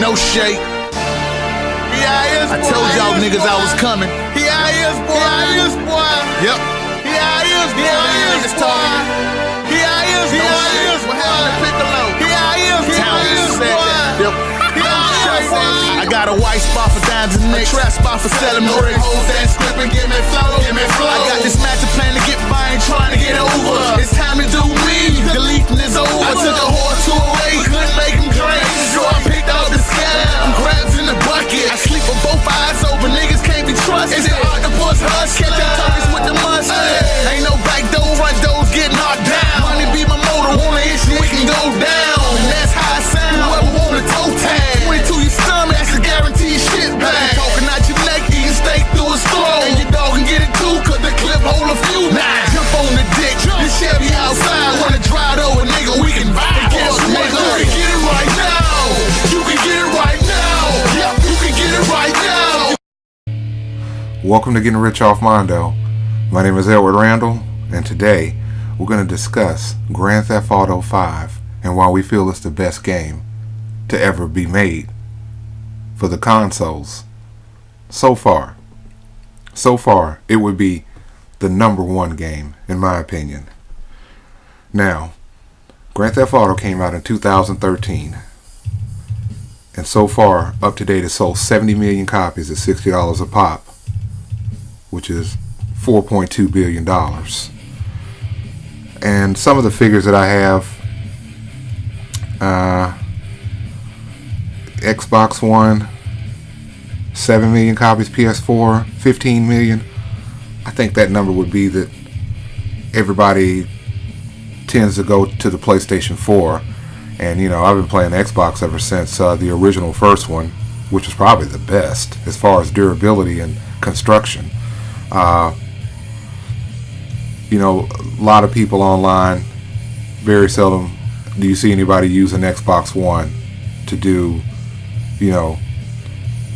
No shake. I told y'all niggas I was coming. Here I is, boy. Yep. Here I is, boy. Here I is, boy. What happened to Piccolo? Here I is, boy. Yep. I got a white spot for dimes and nicks, trap spot for selling more hoes that script and give me flow. I got this master plan to get by, ain't trying to get over. It's time to do me. Deleting is over. I took a horse to a race, couldn't make him drink, so I picked out the scam. Crabs in the bucket. I sleep with both eyes open. Niggas can't be trusted. It's the octopus husk. Catch them turkeys with the mustard. Ain't no back door, front doors get knocked down. Money be my motor. Wanna issue, we can go down. And that's how I sound. Whoever want a toe tag. 22 your stomach, that's a guaranteed shit bag. Talking out your neck, eating steak through a straw. And your dog can get it too, cause the clip hold a few. Nah, jump on the dick. This Chevy outside. Wanna drive over, nigga, we can buy. Guess what? You can get it right now. You can get it right now. Yep, you can get it right now. Welcome to Getting Rich Off Mondo. My name is Edward Randall, and today we're going to discuss Grand Theft Auto 5 and why we feel it's the best game to ever be made for the consoles. So far, it would be the #1 game, in my opinion. Now, Grand Theft Auto came out in 2013, and so far, up to date, it sold 70 million copies at $60 a pop, which is $4.2 billion. And some of the figures that I have, Xbox One, 7 million copies, PS4, 15 million. I think that number would be that everybody tends to go to the PlayStation 4. And, you know, I've been playing Xbox ever since the original first one, which was probably the best as far as durability and construction. You know, a lot of people online, very seldom do you see anybody use an Xbox One to do, you know,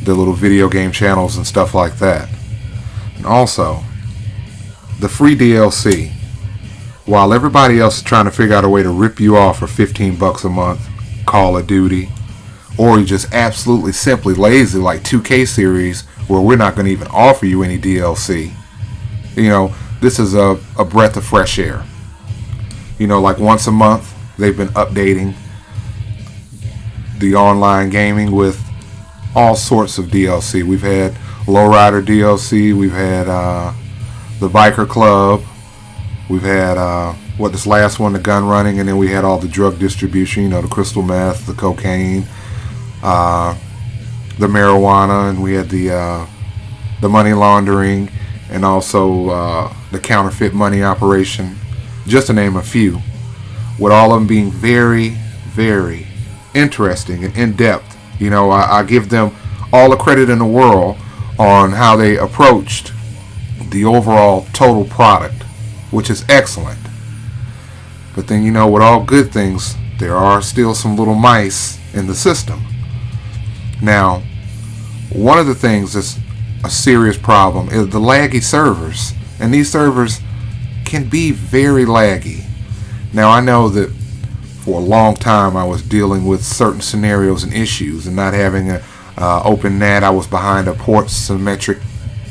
the little video game channels and stuff like that. And also, the free DLC, while everybody else is trying to figure out a way to rip you off for $15 a month, Call of Duty, or you just absolutely simply lazy like 2K series where we're not going to even offer you any DLC. You know, this is a breath of fresh air. You know, like once a month they've been updating the online gaming with all sorts of DLC. We've had Lowrider DLC, we've had the Biker Club, we've had this last one, the gun running, and then we had all the drug distribution, you know, the crystal meth, the cocaine, the marijuana, and we had the money laundering, and also the counterfeit money operation, just to name a few, with all of them being very, very interesting and in-depth. You know, I give them all the credit in the world on how they approached the overall total product, which is excellent. But then, you know, with all good things, there are still some little mice in the system. Now, one of the things that's a serious problem is the laggy servers, and these servers can be very laggy. Now, I know that for a long time I was dealing with certain scenarios and issues and not having a open NAT. I was behind a port symmetric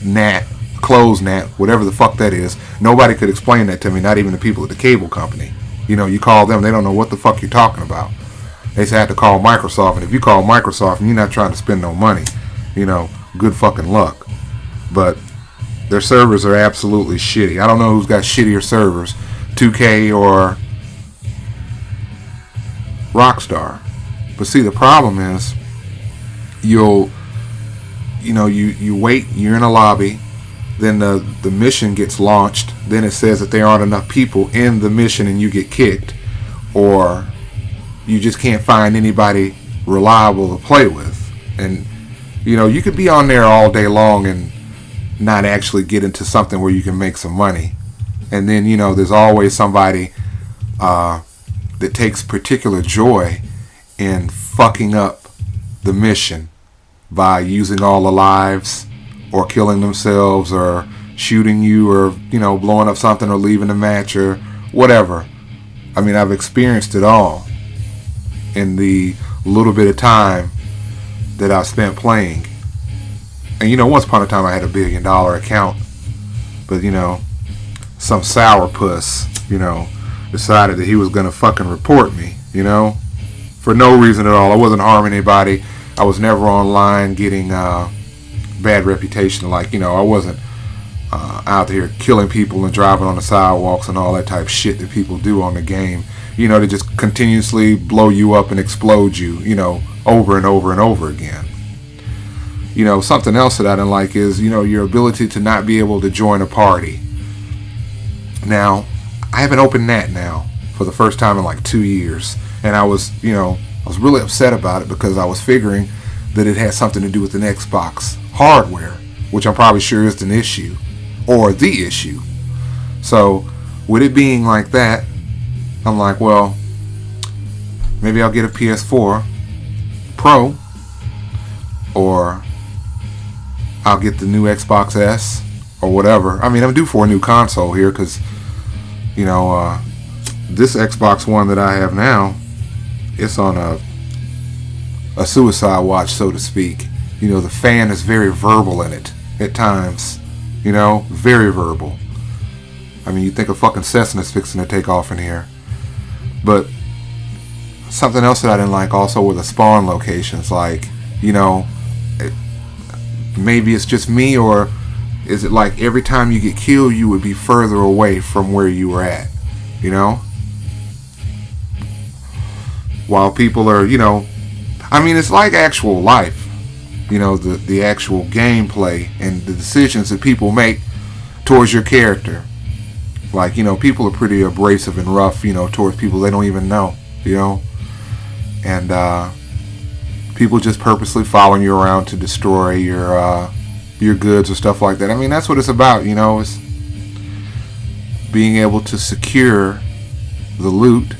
NAT, closed NAT, whatever the fuck that is. Nobody could explain that to me, not even the people at the cable company. You know, you call them, they don't know what the fuck you're talking about. They just had to call Microsoft, and if you call Microsoft and you're not trying to spend no money, you know, good fucking luck. But their servers are absolutely shitty. I don't know who's got shittier servers, 2K or Rockstar. But see, the problem is you wait, you're in a lobby, then the mission gets launched, then it says that there aren't enough people in the mission and you get kicked, or you just can't find anybody reliable to play with. And you know, you could be on there all day long and not actually get into something where you can make some money. And then, you know, there's always somebody that takes particular joy in fucking up the mission by using all the lives, or killing themselves, or shooting you, or, you know, blowing up something, or leaving the match, or whatever. I mean, I've experienced it all in the little bit of time that I spent playing. And, you know, once upon a time I had $1 billion account. But, you know, some sourpuss, you know, decided that he was going to fucking report me, you know, for no reason at all. I wasn't harming anybody. I was never online getting bad reputation. Like, you know, I wasn't out here killing people and driving on the sidewalks and all that type of shit that people do on the game. You know, to just continuously blow you up and explode you, you know, over and over and over again. You know, something else that I didn't like is, you know, your ability to not be able to join a party. Now, I haven't opened that now for the first time in like 2 years. And I was, you know, I was really upset about it because I was figuring that it had something to do with an Xbox hardware, which I'm probably sure is an issue or the issue. So, with it being like that, I'm like, well, maybe I'll get a PS4 Pro, or I'll get the new Xbox S or whatever. I mean, I'm due for a new console here because, you know, this Xbox One that I have now, it's on a suicide watch, so to speak. You know, the fan is very verbal in it at times. You know, very verbal. I mean, you think a fucking Cessna's fixing to take off in here. But something else that I didn't like also were the spawn locations. Like, you know, maybe it's just me, or is it like every time you get killed you would be further away from where you were at, you know? While people are, you know, I mean, it's like actual life, you know, the actual gameplay and the decisions that people make towards your character. Like, you know, people are pretty abrasive and rough, you know, towards people they don't even know, you know? And people just purposely following you around to destroy your goods or stuff like that. I mean, that's what it's about, you know? It's being able to secure the loot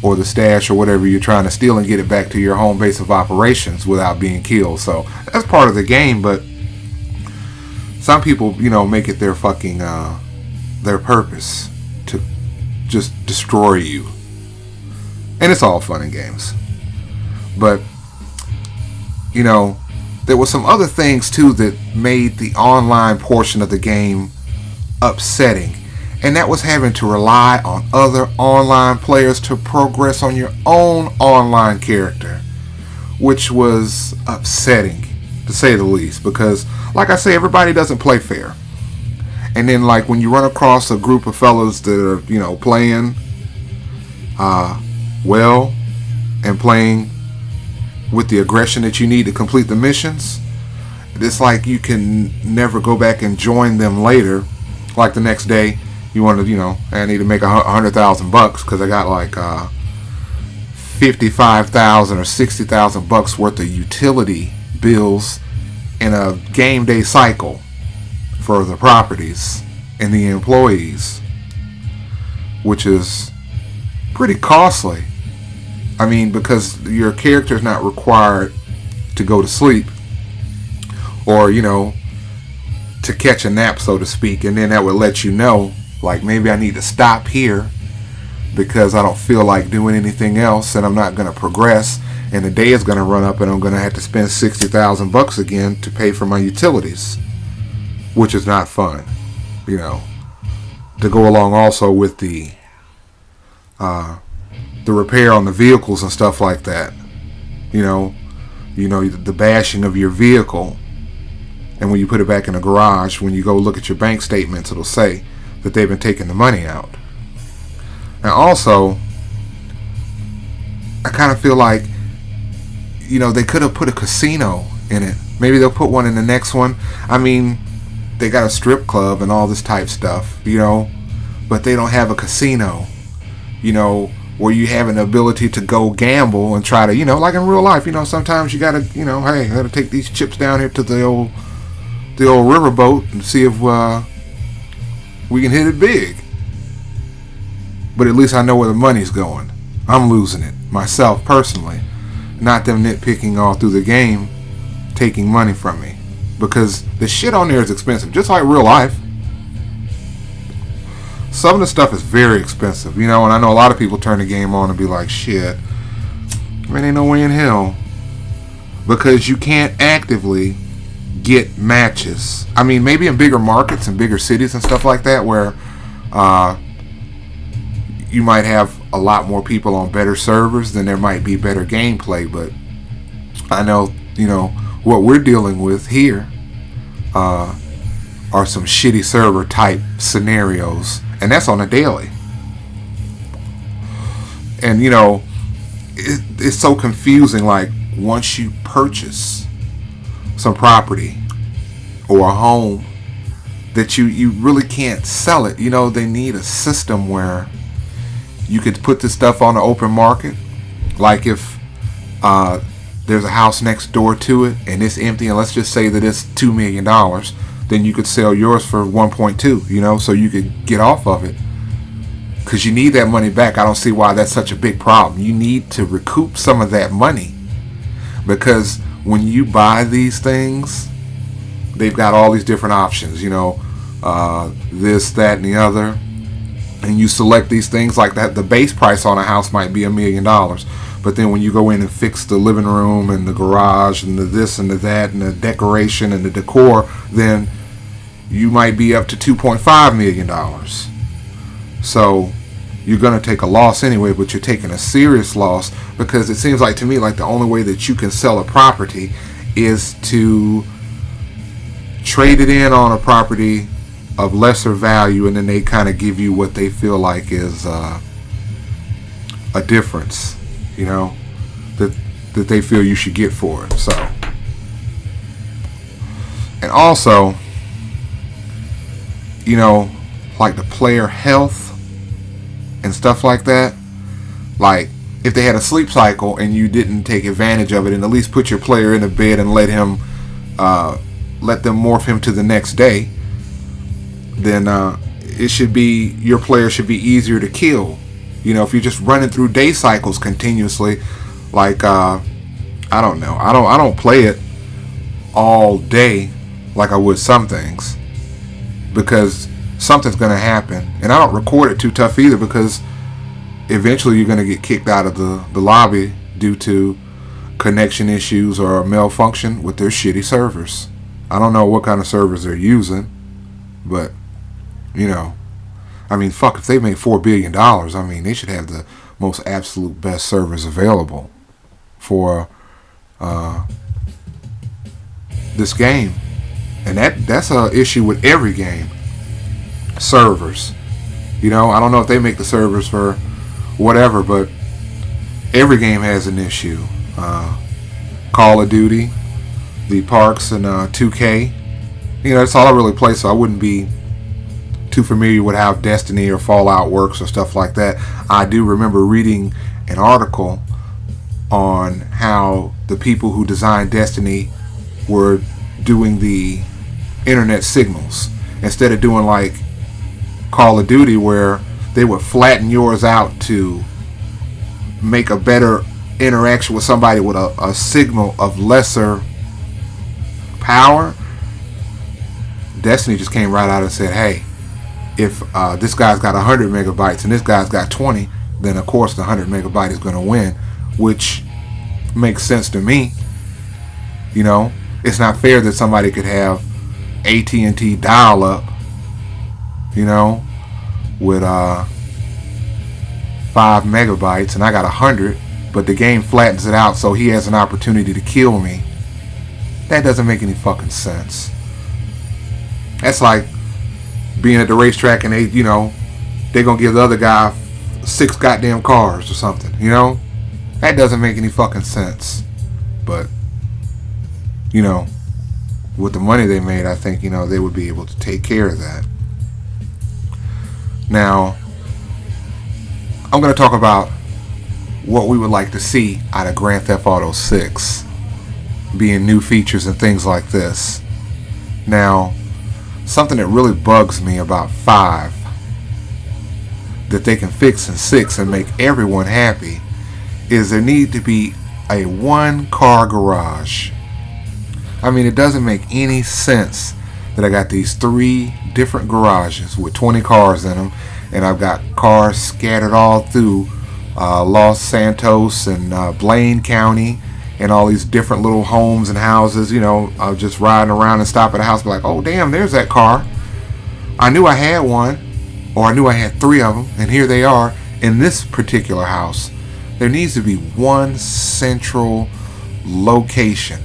or the stash or whatever you're trying to steal and get it back to your home base of operations without being killed. So that's part of the game, but some people, you know, make it their fucking their purpose to just destroy you. And it's all fun and games. But, you know, there were some other things too that made the online portion of the game upsetting. And that was having to rely on other online players to progress on your own online character, which was upsetting, to say the least. Because, like I say, everybody doesn't play fair. And then, like, when you run across a group of fellas that are, you know, playing well and playing with the aggression that you need to complete the missions, it's like you can never go back and join them later. Like the next day, you want to, you know, I need to make $100,000 because I got like $55,000 or $60,000 worth of utility bills in a game day cycle for the properties and the employees, which is pretty costly. I mean, because your character is not required to go to sleep or, you know, to catch a nap, so to speak, and then that would let you know, like, maybe I need to stop here because I don't feel like doing anything else and I'm not going to progress, and the day is going to run up and I'm going to have to spend $60,000 again to pay for my utilities, which is not fun, you know. To go along also with the repair on the vehicles and stuff like that, you know, the bashing of your vehicle, and when you put it back in the garage, when you go look at your bank statements, it'll say that they've been taking the money out. And also, I kind of feel like, you know, they could have put a casino in it. Maybe they'll put one in the next one. I mean, they got a strip club and all this type stuff, you know, but they don't have a casino, you know, where you have an ability to go gamble and try to, you know, like in real life, you know, sometimes you gotta, you know, hey, I gotta take these chips down here to the old riverboat and see if we can hit it big. But at least I know where the money's going. I'm losing it myself personally, not them nitpicking all through the game, taking money from me, because the shit on there is expensive, just like real life. Some of the stuff is very expensive, you know, and I know a lot of people turn the game on and be like, shit, man, ain't no way in hell because you can't actively get matches. I mean, maybe in bigger markets and bigger cities and stuff like that, where you might have a lot more people on better servers, then there might be better gameplay. But I know, what we're dealing with here are some shitty server type scenarios, and that's on a daily. And it's so confusing. Like, once you purchase some property or a home, that you really can't sell it. They need a system where you could put this stuff on the open market. Like, if there's a house next door to it and it's empty, and let's just say that it's $2 million, then you could sell yours for 1.2, so you could get off of it, because you need that money back. I don't see why that's such a big problem. You need to recoup some of that money, because when you buy these things, they've got all these different options, this, that, and the other, and you select these things like that. The base price on a house might be $1 million, but then when you go in and fix the living room and the garage and the this and the that and the decoration and the decor, then you might be up to $2.5 million. So you're going to take a loss anyway, but you're taking a serious loss, because it seems like to me like the only way that you can sell a property is to trade it in on a property of lesser value, and then they kind of give you what they feel like is a difference, that they feel you should get for it. So, and also, like the player health and stuff like that. Like, if they had a sleep cycle and you didn't take advantage of it, and at least put your player in a bed and let them morph him to the next day, then your player should be easier to kill. If you're just running through day cycles continuously, like I don't know, I don't play it all day like I would some things, because something's going to happen. And I don't record it too tough either, because eventually you're going to get kicked out of the lobby due to connection issues or a malfunction with their shitty servers. I don't know what kind of servers they're using, but fuck, if they make $4 billion, they should have the most absolute best servers available for this game. And that's an issue with every game. Servers. I don't know if they make the servers for whatever, but every game has an issue. Call of Duty, the parks, and 2K. That's all I really play, so I wouldn't be too familiar with how Destiny or Fallout works or stuff like that. I do remember reading an article on how the people who designed Destiny were doing the internet signals instead of doing like Call of Duty, where they would flatten yours out to make a better interaction with somebody with a signal of lesser power. Destiny just came right out and said, hey, if this guy's got 100 megabytes and this guy's got 20, then of course the 100 megabyte is going to win, which makes sense to me. It's not fair that somebody could have AT&T dial-up, with 5 megabytes, and I got 100, but the game flattens it out so he has an opportunity to kill me. That doesn't make any fucking sense. That's like being at the racetrack and they're gonna give the other guy 6 goddamn cars or something, That doesn't make any fucking sense. But, with the money they made, I think, they would be able to take care of that. Now, I'm going to talk about what we would like to see out of Grand Theft Auto 6, being new features and things like this. Now, something that really bugs me about 5 that they can fix in 6 and make everyone happy is there need to be a 1-car garage. It doesn't make any sense that I got these 3 different garages with 20 cars in them, and I've got cars scattered all through Los Santos and Blaine County and all these different little homes and houses. You know, I'll just riding around and stop at a house and be like, oh damn, there's that car. I knew I had one, or I knew I had 3 of them, and here they are in this particular house. There needs to be one central location.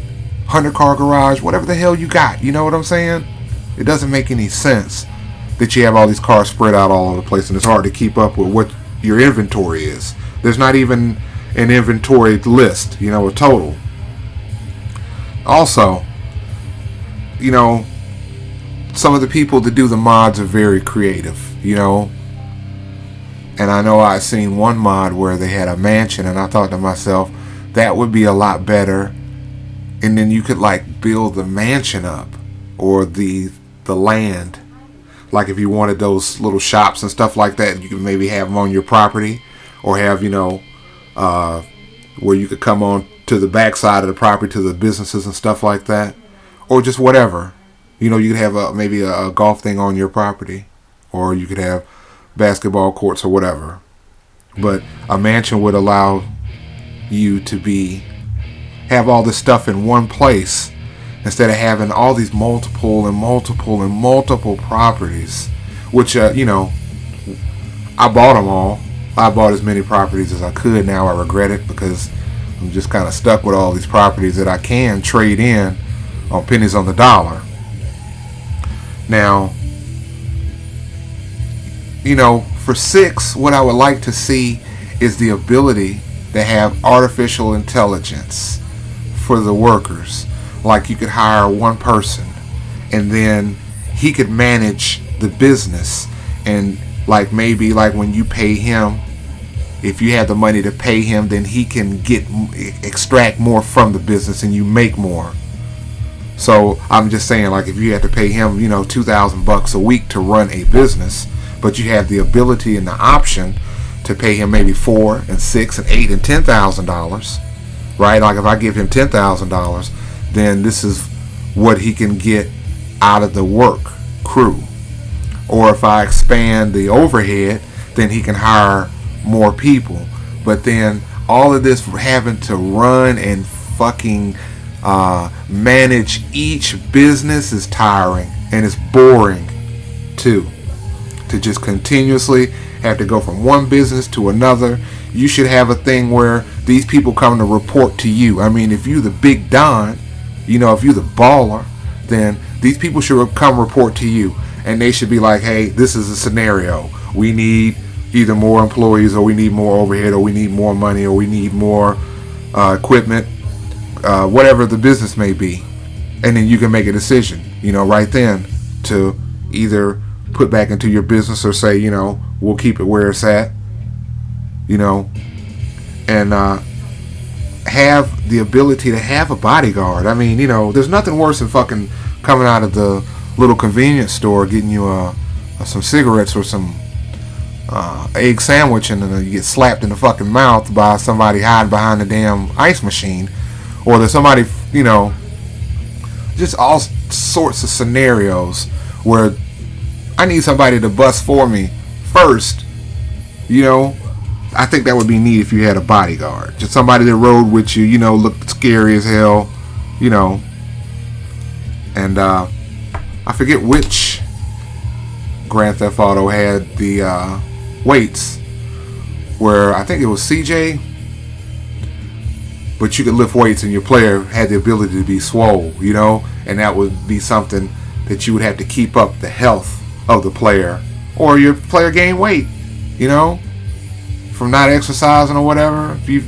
100-car garage, whatever the hell you got. You know what I'm saying? It doesn't make any sense that you have all these cars spread out all over the place, and it's hard to keep up with what your inventory is. There's not even an inventory list, you know, a total. Also, you know, some of the people that do the mods are very creative, you know. And I know I seen one mod where they had a mansion, and I thought to myself, that would be a lot better. And then you could like build the mansion up, or the land. Like if you wanted those little shops and stuff like that, you could maybe have them on your property, or have, you know, where you could come on to the backside of the property to the businesses and stuff like that, or just whatever. You know, you could have maybe a golf thing on your property, or you could have basketball courts or whatever. But a mansion would allow you to have all this stuff in one place, instead of having all these multiple properties, which you know, I bought them all. I bought as many properties as I could. Now I regret it, because I'm just kind of stuck with all these properties that I can trade in on pennies on the dollar. Now, you know, for 6, what I would like to see is the ability to have artificial intelligence for the workers. Like you could hire one person, and then he could manage the business, and like maybe like when you pay him, if you have the money to pay him, then he can extract more from the business and you make more. So I'm just saying, like if you had to pay him, you know, $2,000 a week to run a business, but you have the ability and the option to pay him maybe $4,000 and $6,000 and $8,000 and $10,000, right? Like if I give him $10,000, then this is what he can get out of the work crew. Or if I expand the overhead, then he can hire more people. But then all of this having to run and fucking manage each business is tiring, and it's boring too. To just continuously have to go from one business to another. You should have a thing where these people come to report to you. I mean, if you're the big don, you know, if you're the baller, then these people should come report to you, and they should be like, hey, this is a scenario. We need either more employees, or we need more overhead, or we need more money, or we need more equipment, whatever the business may be. And then you can make a decision, you know, right then, to either put back into your business, or say, you know, we'll keep it where it's at, you know, and have the ability to have a bodyguard. I mean, you know, there's nothing worse than fucking coming out of the little convenience store, getting you some cigarettes or some egg sandwich, and then you get slapped in the fucking mouth by somebody hiding behind the damn ice machine, or there's somebody, you know, just all sorts of scenarios where I need somebody to bust for me first. You know, I think that would be neat if you had a bodyguard, just somebody that rode with you, you know, looked scary as hell, you know. And I forget which Grand Theft Auto had the weights, where I think it was CJ, but you could lift weights and your player had the ability to be swole, you know, and that would be something that you would have to keep up the health of the player, or your player gain weight, you know, from not exercising or whatever. If you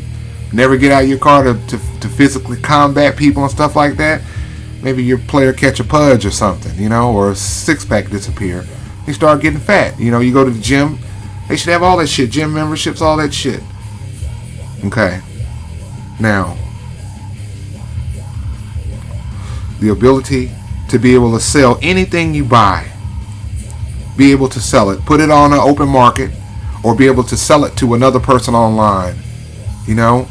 never get out of your car to physically combat people and stuff like that, maybe your player catch a pudge or something, you know, or a six-pack disappear. You start getting fat, you know. You go to the gym, they should have all that shit, gym memberships, all that shit. Okay, now the ability to be able to sell anything you buy, be able to sell it, put it on an open market, or be able to sell it to another person online, you know.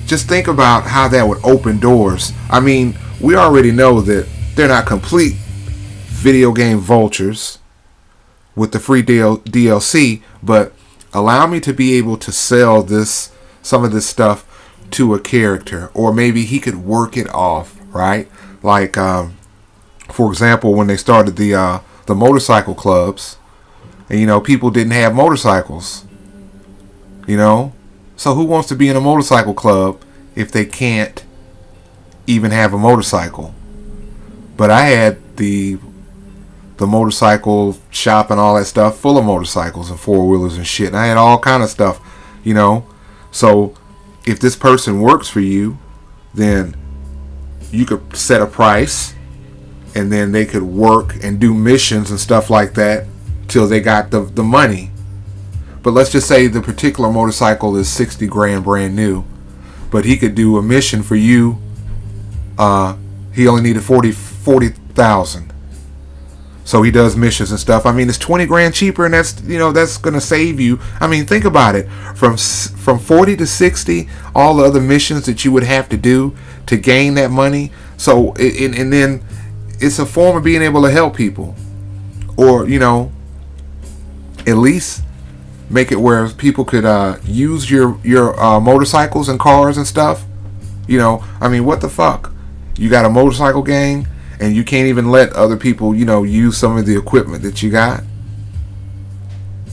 Just think about how that would open doors. I mean, we already know that they're not complete video game vultures with the free DLC, but allow me to be able to sell some of this stuff to a character, or maybe he could work it off, right? Like, for example, when they started the motorcycle clubs, and people didn't have motorcycles, so who wants to be in a motorcycle club if they can't even have a motorcycle? But I had the motorcycle shop and all that stuff full of motorcycles and four-wheelers and shit, and I had all kind of stuff, so if this person works for you, then you could set a price, and then they could work and do missions and stuff like that till they got the money. But let's just say the particular motorcycle is 60 grand brand new, but he could do a mission for you. He only needed 40,000. So he does missions and stuff. I mean, it's 20 grand cheaper, and that's going to save you. I mean, think about it. From 40 to 60, all the other missions that you would have to do to gain that money. So, and then it's a form of being able to help people. Or, at least make it where people could use your motorcycles and cars and stuff. I mean, what the fuck? You got a motorcycle gang, and you can't even let other people, use some of the equipment that you got?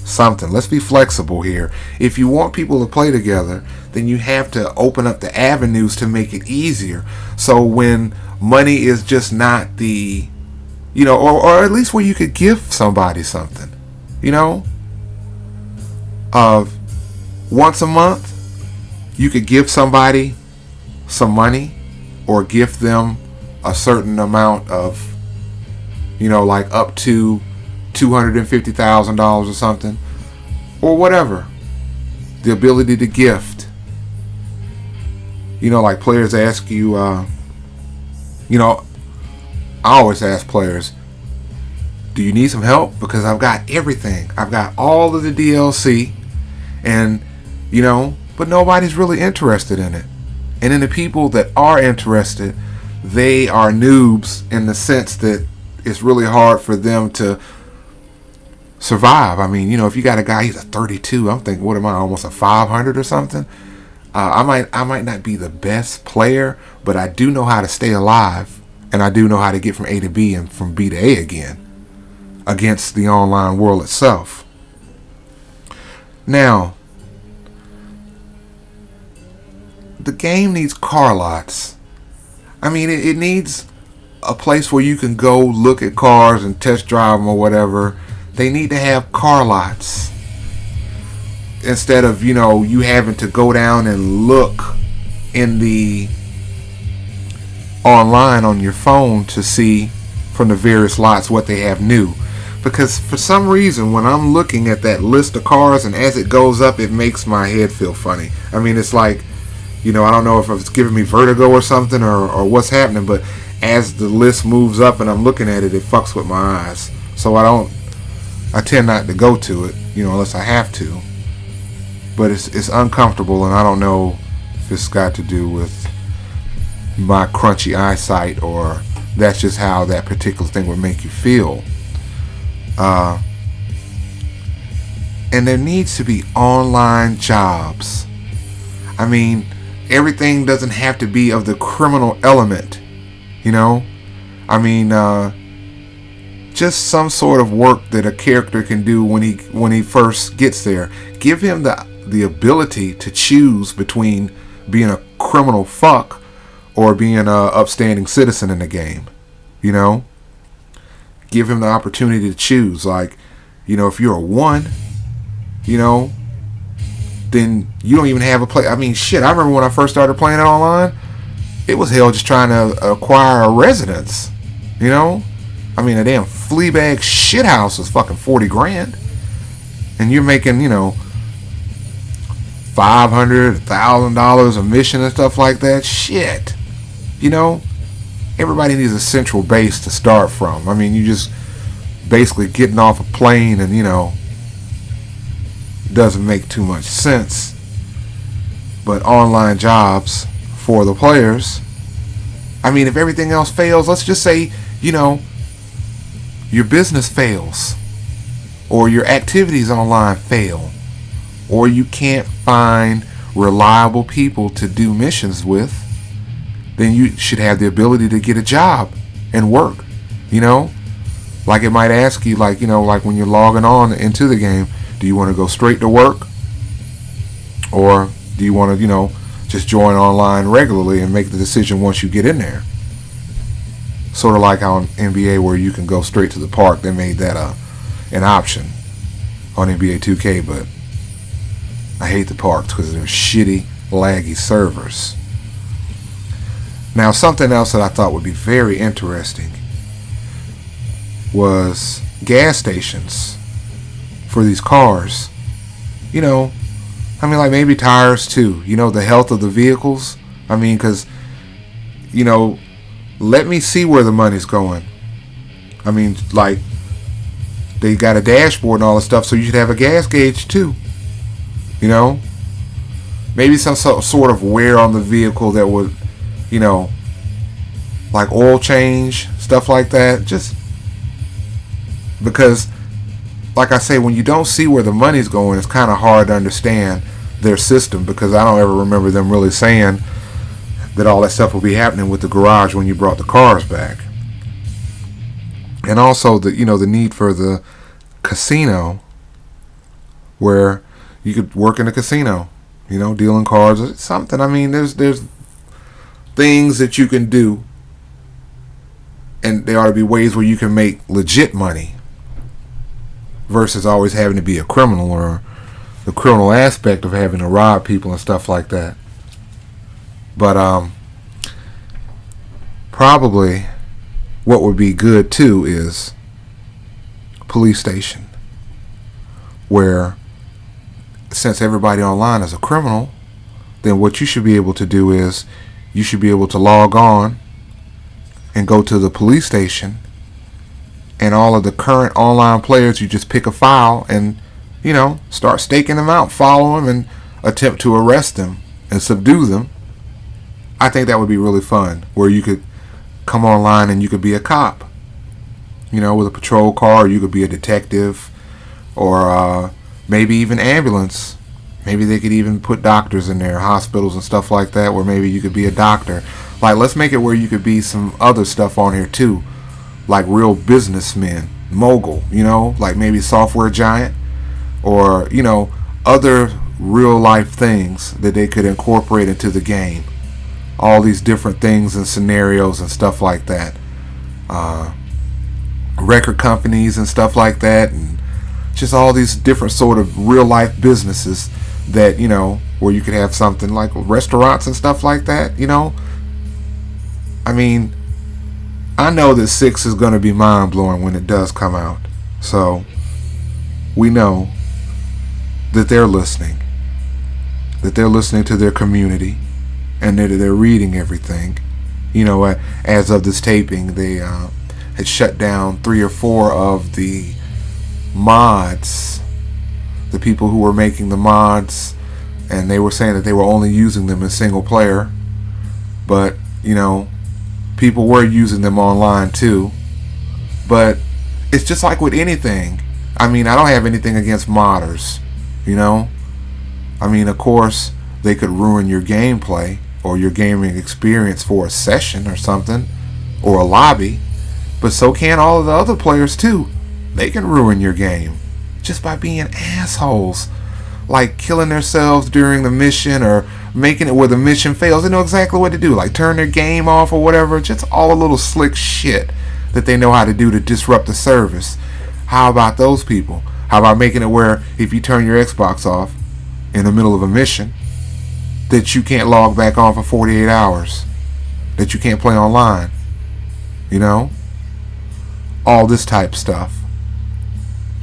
Something. Let's be flexible here. If you want people to play together, then you have to open up the avenues to make it easier. So when money is just not the, or at least where you could give somebody something, once a month, you could give somebody some money, or gift them a certain amount of, like up to $250,000 or something, or whatever. The ability to gift. Like players ask you, I always ask players, do you need some help? Because I've got everything. I've got all of the DLC, and, but nobody's really interested in it. And then the people that are interested, they are noobs in the sense that it's really hard for them to survive. I mean, if you got a guy, he's a 32, I'm thinking, what am I, almost a 500 or something? I might not be the best player, but I do know how to stay alive, and I do know how to get from A to B and from B to A again against the online world itself. Now, the game needs car lots. I mean, it needs a place where you can go look at cars and test drive them or whatever. They need to have car lots. Instead of, you having to go down and look in the online on your phone to see from the various lots what they have new. Because for some reason, when I'm looking at that list of cars and as it goes up, it makes my head feel funny. I mean, it's like, I don't know if it's giving me vertigo or something or what's happening, but as the list moves up and I'm looking at it, it fucks with my eyes. So I tend not to go to it, unless I have to. But it's uncomfortable, and I don't know if it's got to do with my crunchy eyesight or that's just how that particular thing would make you feel. And there needs to be online jobs. I mean, everything doesn't have to be of the criminal element, I mean, just some sort of work that a character can do when he first gets there. Give him the ability to choose between being a criminal fuck or being an upstanding citizen in the game. Give him the opportunity to choose. Like, if you're a 1, then you don't even have a play. I mean, shit, I remember when I first started playing it online, it was hell just trying to acquire a residence. I mean, a damn Fleabag shithouse was fucking 40 grand. And you're making, $500, $1,000 a mission and stuff like that. Shit. Everybody needs a central base to start from. I mean, you just basically getting off a plane and, doesn't make too much sense. But online jobs for the players, I mean, if everything else fails, let's just say, your business fails, or your activities online fail, or you can't find reliable people to do missions with, then you should have the ability to get a job and work. You know, like it might ask you, like, you know, like when you're logging on into the game, do you want to go straight to work, or do you want to, you know, just join online regularly and make the decision once you get in there? Sort of like on NBA where you can go straight to the park. They made that an option on NBA 2K, but I hate the parks because they're shitty, laggy servers. Now, something else that I thought would be very interesting was gas stations for these cars. You know, I mean, like maybe tires too. You know, the health of the vehicles. I mean, because, you know, let me see where the money's going. I mean, like, they got a dashboard and all this stuff, so you should have a gas gauge too. You know, maybe some sort of wear on the vehicle that would, you know, like oil change, stuff like that. Just because, like I say, when you don't see where the money's going, it's kind of hard to understand their system, because I don't ever remember them really saying that all that stuff will be happening with the garage when you brought the cars back. And also the, you know, the need for the casino, where you could work in a casino, you know, dealing cards or something. I mean, there's things that you can do, and there ought to be ways where you can make legit money versus always having to be a criminal, or the criminal aspect of having to rob people and stuff like that. But probably what would be good too is police station, where since everybody online is a criminal, then what you should be able to do is you should be able to log on and go to the police station, and all of the current online players, you just pick a file and, you know, start staking them out, follow them, and attempt to arrest them and subdue them. I think that would be really fun, where you could come online and you could be a cop, you know, with a patrol car, or you could be a detective, or maybe even ambulance. Maybe they could even put doctors in there, hospitals and stuff like that, where maybe you could be a doctor. Like, let's make it where you could be some other stuff on here too, like real businessmen, mogul, you know, like maybe software giant, or, you know, other real life things that they could incorporate into the game. All these different things and scenarios and stuff like that. Record companies and stuff like that, and just all these different sort of real life businesses that, you know, where you could have something like restaurants and stuff like that, you know. I mean, I know that 6 is going to be mind-blowing when it does come out. So we know that they're listening. That they're listening to their community, and they're reading everything. You know, as of this taping, they had shut down 3 or 4 of the mods, the people who were making the mods, and they were saying that they were only using them in single player. But, you know, people were using them online too. But it's just like with anything. I mean, I don't have anything against modders, you know. I mean, of course, they could ruin your gameplay or your gaming experience for a session or something, or a lobby. But so can all of the other players too. They can ruin your game just by being assholes, like killing themselves during the mission, or making it where the mission fails. They know exactly what to do, like turn their game off or whatever. Just all a little slick shit that they know how to do to disrupt the service. How about those people? How about making it where if you turn your Xbox off in the middle of a mission, that you can't log back on for 48 hours, that you can't play online, you know? All this type stuff,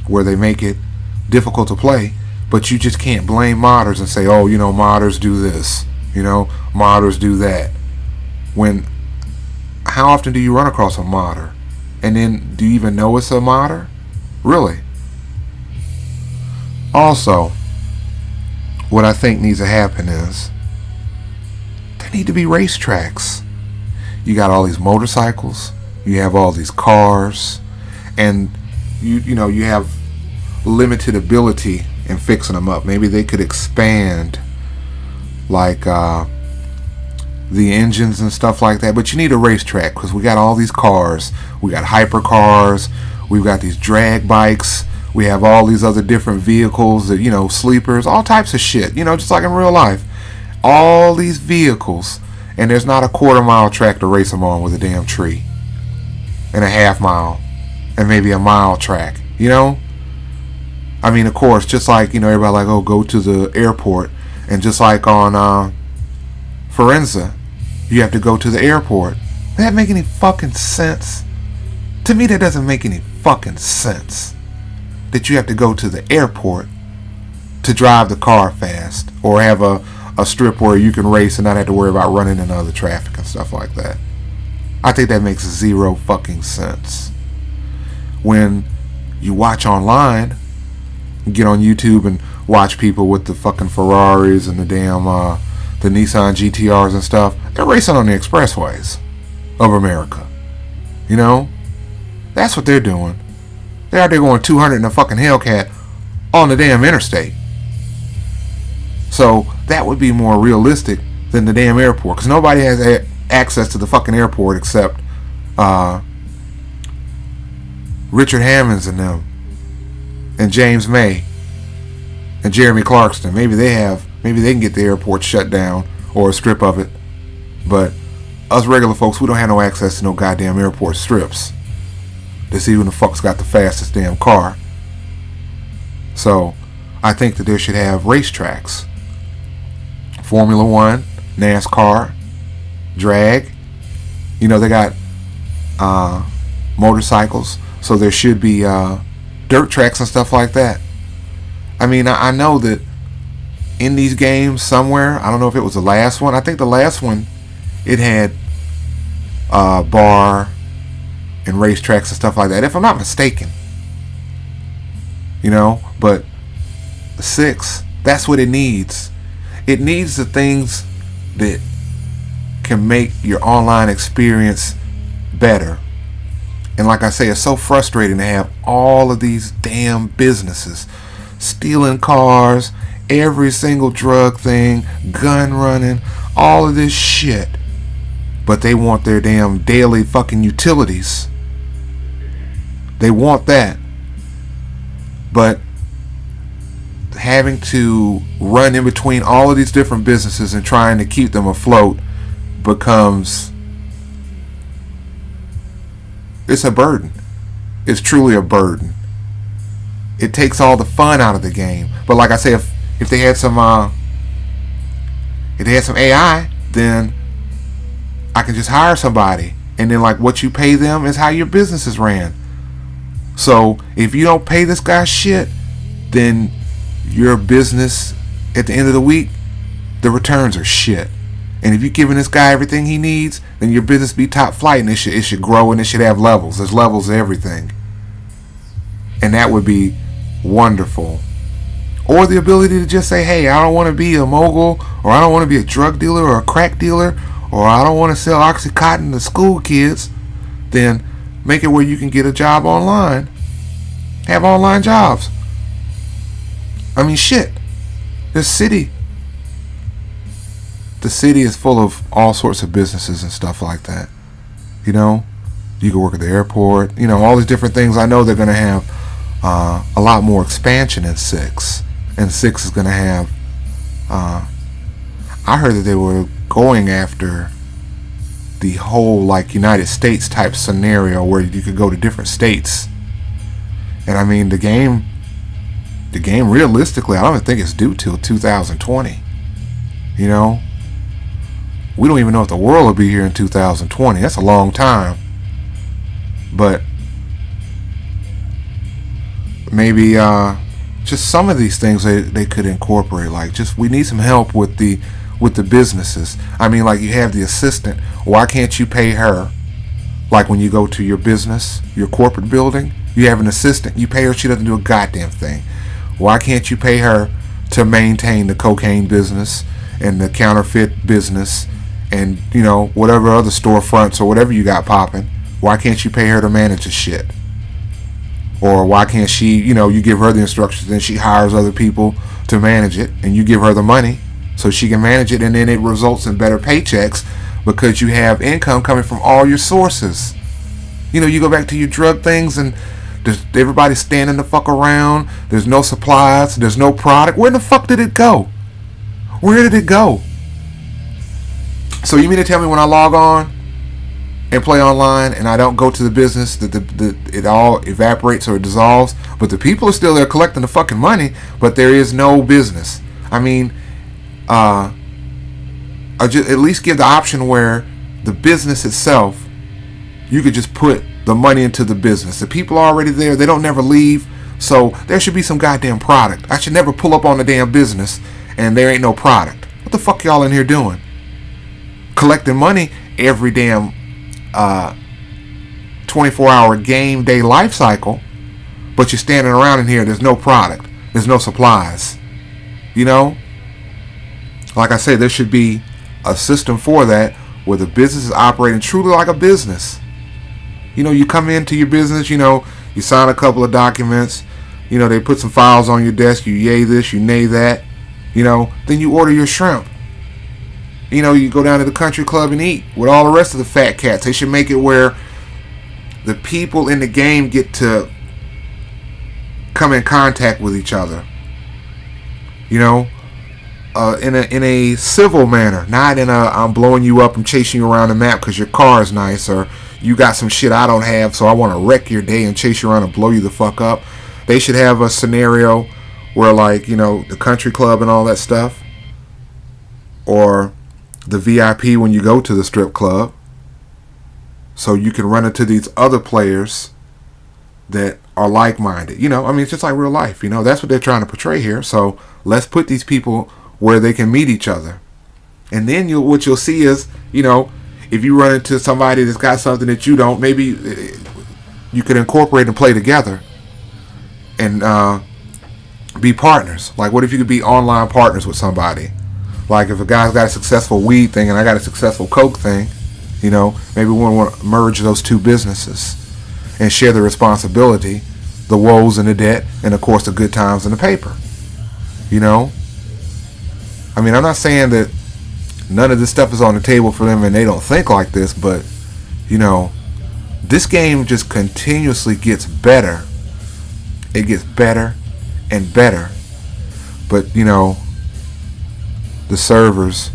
where they make it difficult to play, but you just can't blame modders and say, oh, you know, modders do this, you know, modders do that. When, how often do you run across a modder? And then, do you even know it's a modder? Really? Also, what I think needs to happen is, there need to be racetracks. You got all these motorcycles, you have all these cars, and you know, you have limited ability in fixing them up. Maybe they could expand like the engines and stuff like that. But you need a racetrack because we got all these cars. We got hypercars. We've got these drag bikes. We have all these other different vehicles that, you know, sleepers, all types of shit, you know, just like in real life. All these vehicles, and there's not a quarter-mile track to race them on with a damn tree. And a half-mile, and maybe a mile track, you know? I mean, of course, just like, you know, everybody like, oh, go to the airport. And just like on Forenza, you have to go to the airport. Does that make any fucking sense? To me, that doesn't make any fucking sense. That you have to go to the airport to drive the car fast. Or have a strip where you can race and not have to worry about running into other traffic and stuff like that. I think that makes zero fucking sense. When you watch online, get on YouTube and watch people with the fucking Ferraris and the damn the Nissan GTRs and stuff, they're racing on the expressways of America. You know? That's what they're doing. They're out there going 200 in a fucking Hellcat on the damn interstate. So that would be more realistic than the damn airport, because nobody has access to the fucking airport except Richard Hammonds and them, and James May, and Jeremy Clarkson. Maybe they can get the airport shut down or a strip of it, but us regular folks, we don't have no access to no goddamn airport strips to see who the fuck's got the fastest damn car. So I think that there should have racetracks. Formula One, NASCAR, drag. You know, they got motorcycles, so there should be dirt tracks and stuff like that. I mean, I know that in these games somewhere, I don't know if it was the last one. I think the last one, it had bar and racetracks and stuff like that, if I'm not mistaken. You know, but 6, that's what it needs. It needs the things that can make your online experience better. And like I say, it's so frustrating to have all of these damn businesses stealing cars, every single drug thing, gun running, all of this shit. But they want their damn daily fucking utilities. They want that. But having to run in between all of these different businesses and trying to keep them afloat becomes, it's a burden. It's truly a burden. It takes all the fun out of the game. But like I say, if they had some AI, then I can just hire somebody, and then like what you pay them is how your business is ran. So if you don't pay this guy shit, then your business at the end of the week, the returns are shit. And if you're giving this guy everything he needs, then your business be top flight, and it should grow, and it should have levels. There's levels to everything. And that would be wonderful. Or the ability to just say, hey, I don't want to be a mogul, or I don't want to be a drug dealer or a crack dealer, or I don't want to sell Oxycontin to school kids. Then make it where you can get a job online. Have online jobs. I mean, shit. The city is full of all sorts of businesses and stuff like that. You know, you can work at the airport. You know, all these different things. I know they're going to have a lot more expansion in 6. And 6 is going to have... I heard that they were going after the whole, like, United States type scenario where you could go to different states. And I mean, the game realistically, I don't even think it's due till 2020. You know? We don't even know if the world will be here in 2020. That's a long time. But maybe just some of these things they could incorporate. Like, just we need some help with the businesses. I mean, like, you have the assistant. Why can't you pay her? Like when you go to your business, your corporate building, you have an assistant. You pay her, she doesn't do a goddamn thing. Why can't you pay her to maintain the cocaine business and the counterfeit business and, you know, whatever other storefronts or whatever you got popping? Why can't you pay her to manage the shit? Or why can't she, you know, you give her the instructions and she hires other people to manage it and you give her the money so she can manage it, and then it results in better paychecks because you have income coming from all your sources. You know, you go back to your drug things and everybody's standing the fuck around. There's no supplies. There's no product. Where the fuck did it go? Where did it go? So you mean to tell me when I log on and play online and I don't go to the business that it all evaporates or it dissolves, but the people are still there collecting the fucking money, but there is no business? I mean, I just at least give the option where the business itself, you could just put the money into the business. The people are already there. They don't never leave. So there should be some goddamn product. I should never pull up on the damn business and there ain't no product. What the fuck y'all in here doing? Collecting money every damn 24-hour game day life cycle, but you're standing around in here. There's no product. There's no supplies. You know? Like I said, there should be a system for that where the business is operating truly like a business. You know, you come into your business, you know, you sign a couple of documents, you know, they put some files on your desk, you yay this, you nay that, you know, then you order your shrimp. You know, you go down to the country club and eat with all the rest of the fat cats. They should make it where the people in the game get to come in contact with each other. You know, in a civil manner, not in a I'm blowing you up and chasing you around the map because your car is nice, or you got some shit I don't have, so I want to wreck your day and chase you around and blow you the fuck up. They should have a scenario where, like, you know, the country club and all that stuff, or the VIP when you go to the strip club, so you can run into these other players that are like-minded. You know, I mean, it's just like real life. You know, that's what they're trying to portray here. So let's put these people where they can meet each other. And then what you'll see is, you know, if you run into somebody that's got something that you don't, maybe you could incorporate and play together and be partners. Like, what if you could be online partners with somebody? Like, if a guy's got a successful weed thing and I got a successful coke thing, you know, maybe we want to merge those two businesses and share the responsibility, the woes and the debt, and of course the good times and the paper. You know? I mean, I'm not saying that none of this stuff is on the table for them and they don't think like this, but, you know, this game just continuously gets better. It gets better and better. But, you know, the servers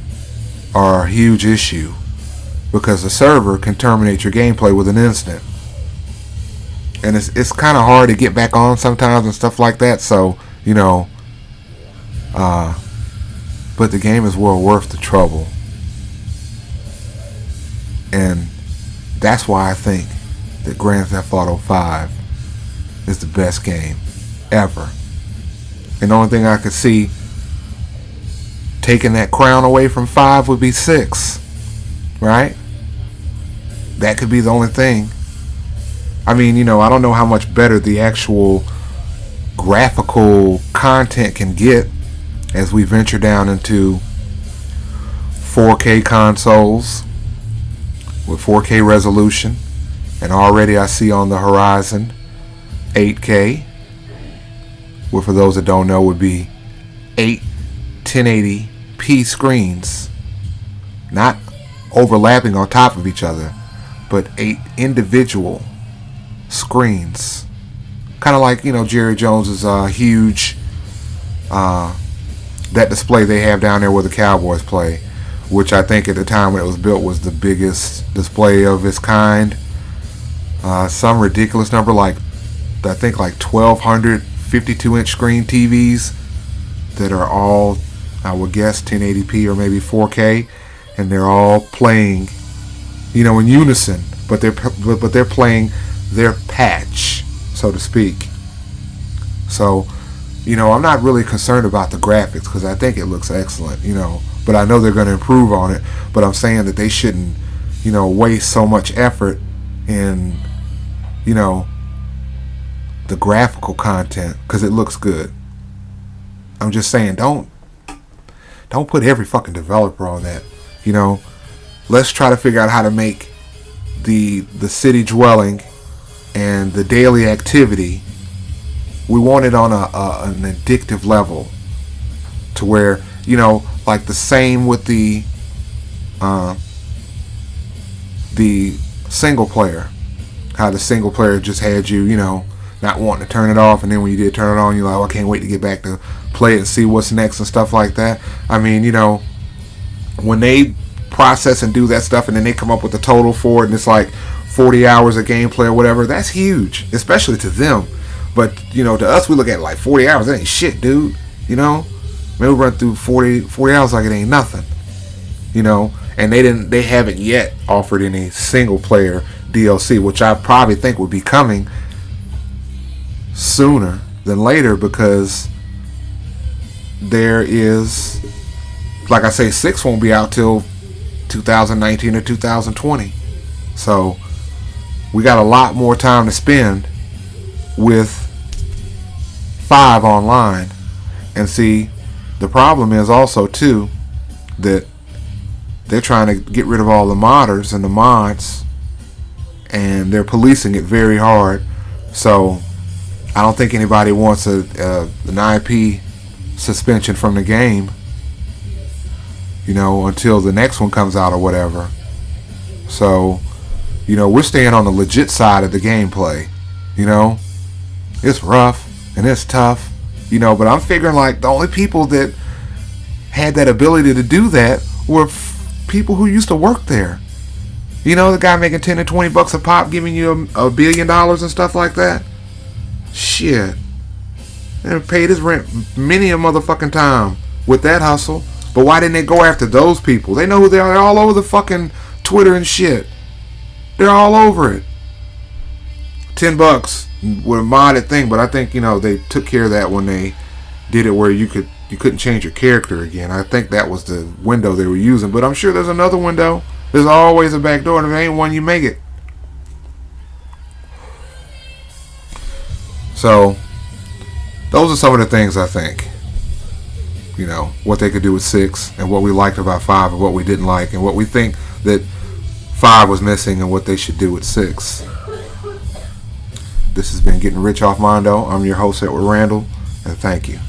are a huge issue because the server can terminate your gameplay with an instant. And it's kind of hard to get back on sometimes and stuff like that. So, you know, but the game is well worth the trouble. And that's why I think that Grand Theft Auto 5 is the best game ever. And the only thing I could see taking that crown away from 5 would be 6. Right? That could be the only thing. I mean, you know, I don't know how much better the actual graphical content can get as we venture down into 4K consoles with 4K resolution, and already I see on the horizon 8K, which for those that don't know would be 8 1080p screens, not overlapping on top of each other, but 8 individual screens, kind of like, you know, Jerry Jones's huge that display they have down there where the Cowboys play, which I think at the time when it was built was the biggest display of its kind. Some ridiculous number, like I think like 1,200 52-inch screen TVs that are all, I would guess, 1080p or maybe 4K, and they're all playing, you know, in unison, but they're playing their patch, so to speak. So, you know, I'm not really concerned about the graphics because I think it looks excellent, you know, but I know they're going to improve on it. But I'm saying that they shouldn't, you know, waste so much effort in, you know, the graphical content because it looks good. I'm just saying, don't put every fucking developer on that. You know, let's try to figure out how to make the city dwelling and the daily activity, we want it on an addictive level to where, you know, like the same with the single player. How the single player just had you, you know, not wanting to turn it off, and then when you did turn it on, you're like, oh, I can't wait to get back to play it and see what's next and stuff like that. I mean, you know, when they process and do that stuff and then they come up with the total for it and it's like 40 hours of gameplay or whatever, that's huge, especially to them. But, you know, to us, we look at it like 40 hours, that ain't shit, dude. You know? Maybe we run through 40 hours like it ain't nothing. You know? And they haven't yet offered any single player DLC, which I probably think would be coming sooner than later, because there is, like I say, 6 won't be out till 2019 or 2020. So we got a lot more time to spend with 5 online. And see, the problem is also too that they're trying to get rid of all the modders and the mods, and they're policing it very hard. So I don't think anybody wants an IP suspension from the game, you know, until the next one comes out or whatever. So, you know, we're staying on the legit side of the gameplay. You know, it's rough and it's tough, you know, but I'm figuring like the only people that had that ability to do that were people who used to work there. You know, the guy making 10 to 20 bucks a pop, giving you $1 billion and stuff like that. Shit. They paid his rent many a motherfucking time with that hustle. But why didn't they go after those people? They know who they are. They're all over the fucking Twitter and shit. They're all over it. $10 with a modded thing, but I think, you know, they took care of that when they did it where you couldn't change your character again. I think that was the window they were using, but I'm sure there's another window. There's always a back door, and if there ain't one, you make it. So those are some of the things I think, you know, what they could do with 6 and what we liked about 5 and what we didn't like and what we think that 5 was missing and what they should do with 6. This has been Getting Rich Off Mondo. I'm your host, Edward Randall, and thank you.